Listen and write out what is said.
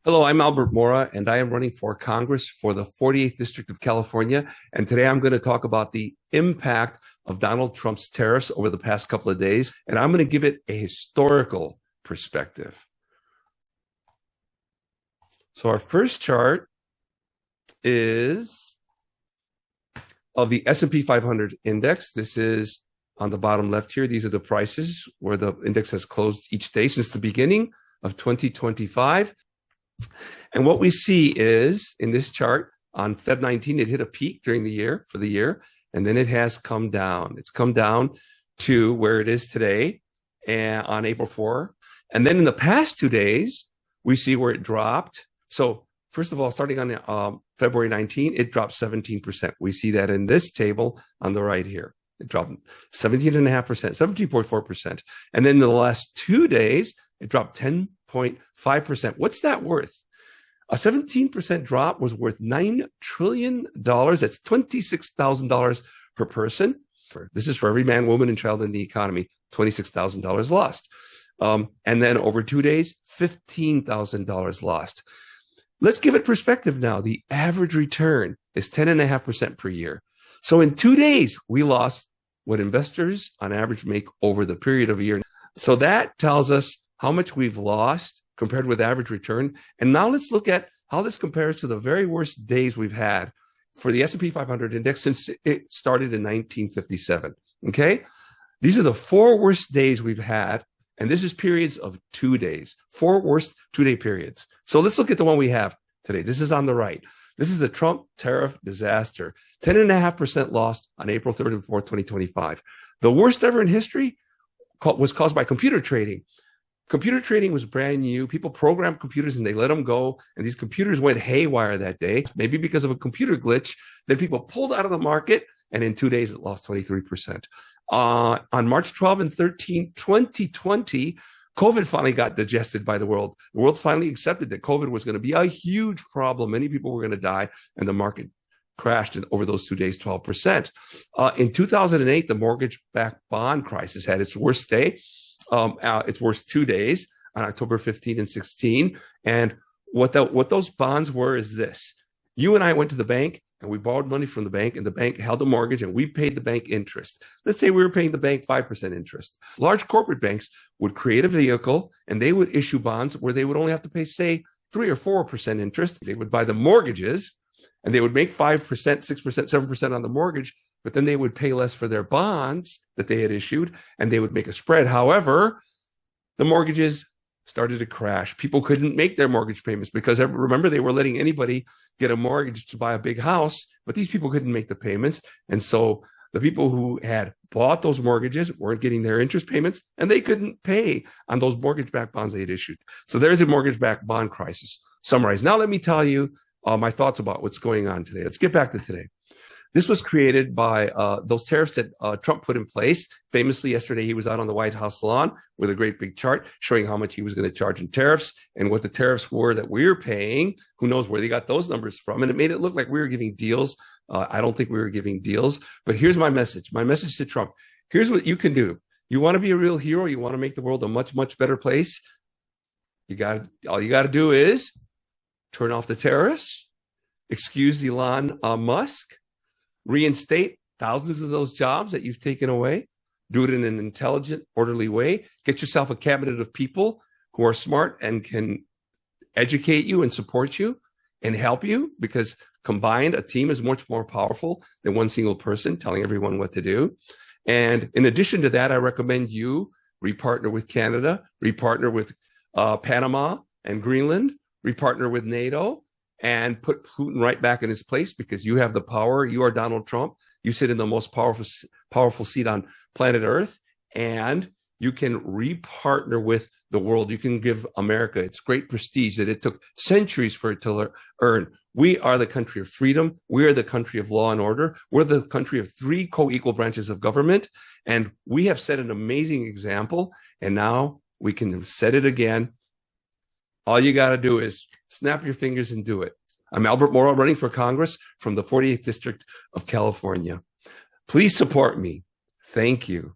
Hello, I'm Albert Mora, and I am running for Congress for the 48th District of California. And today I'm going to talk about the impact of Donald Trump's tariffs over the past couple of days, and I'm going to give it a historical perspective. So our first chart is of the S&P 500 index. This is on the bottom left here. These are the prices where the index has closed each day since the beginning of 2025. And what we see is in this chart on Feb 19, it hit a peak during the year and then it has come down. It's come down to where it is today and on April 4. And then in the past 2 days, we see where it dropped. So first of all, starting on February 19, it dropped 17%. We see that in this table on the right here. It dropped 17.5%, 17.4%. And then in the last 2 days, it dropped 10.5%. What's that worth? A 17% drop was worth $9 trillion. That's $26,000 per person. This is for every man, woman, and child in the economy. $26,000 lost. And then over 2 days, $15,000 lost. Let's give it perspective now. The average return is 10.5% per year. So in 2 days, we lost what investors on average make over the period of a year. So that tells us how much we've lost compared with average return. And now let's look at how this compares to the very worst days we've had for the S&P 500 index since it started in 1957. Okay. These are the 4 worst days we've had. And this is periods of 2 days, 4 worst 2-day periods. So let's look at the one we have today. This is on the right. This is the Trump tariff disaster. 10.5% lost on April 3rd and 4th, 2025. The worst ever in history was caused by computer trading. Computer trading was brand new. People programmed computers and they let them go. And these computers went haywire that day, maybe because of a computer glitch. Then people pulled out of the market. And in 2 days, it lost 23%. On March 12 and 13, 2020, COVID finally got digested by the world. The world finally accepted that COVID was going to be a huge problem. Many people were going to die. And the market crashed over those 2 days, 12%. In 2008, the mortgage-backed bond crisis had its worst day. Its worst 2 days on October 15 and 16. And what those bonds were is this. You and I went to the bank and we borrowed money from the bank and the bank held a mortgage and we paid the bank interest. Let's say we were paying the bank 5% interest. Large corporate banks would create a vehicle and they would issue bonds where they would only have to pay, say, 3 or 4% interest. They would buy the mortgages and they would make 5%, 6%, 7% on the mortgage, but then they would pay less for their bonds that they had issued and they would make a spread. However, the mortgages started to crash. People couldn't make their mortgage payments because remember, they were letting anybody get a mortgage to buy a big house, but these people couldn't make the payments. And so the people who had bought those mortgages weren't getting their interest payments and they couldn't pay on those mortgage-backed bonds they had issued. So there's a mortgage-backed bond crisis summarized. Now let me tell you my thoughts about what's going on today. Let's get back to today. This was created by those tariffs that Trump put in place. Famously, yesterday, he was out on the White House lawn with a great big chart showing how much he was going to charge in tariffs and what the tariffs were that we were paying. Who knows where they got those numbers from? And it made it look like we were giving deals. I don't think we were giving deals. But here's my message. My message to Trump. Here's what you can do. You want to be a real hero? You want to make the world a much, much better place? All you got to do is turn off the tariffs, excuse Elon Musk, reinstate thousands of those jobs that you've taken away. Do it in an intelligent, orderly way. Get yourself a cabinet of people who are smart and can educate you and support you and help you, because combined, a team is much more powerful than one single person telling everyone what to do. And in addition to that, I recommend you repartner with Canada, repartner with Panama and Greenland, repartner with NATO, and put Putin right back in his place, because you have the power. You are Donald Trump. You sit in the most powerful seat on planet Earth, and you can repartner with the world. You can give America its great prestige that it took centuries for it to earn. We are the country of freedom. We are the country of law and order. We're the country of 3 co-equal branches of government, and we have set an amazing example, and now we can set it again. All you got to do is snap your fingers and do it. I'm Albert Mora, running for Congress from the 48th District of California. Please support me. Thank you.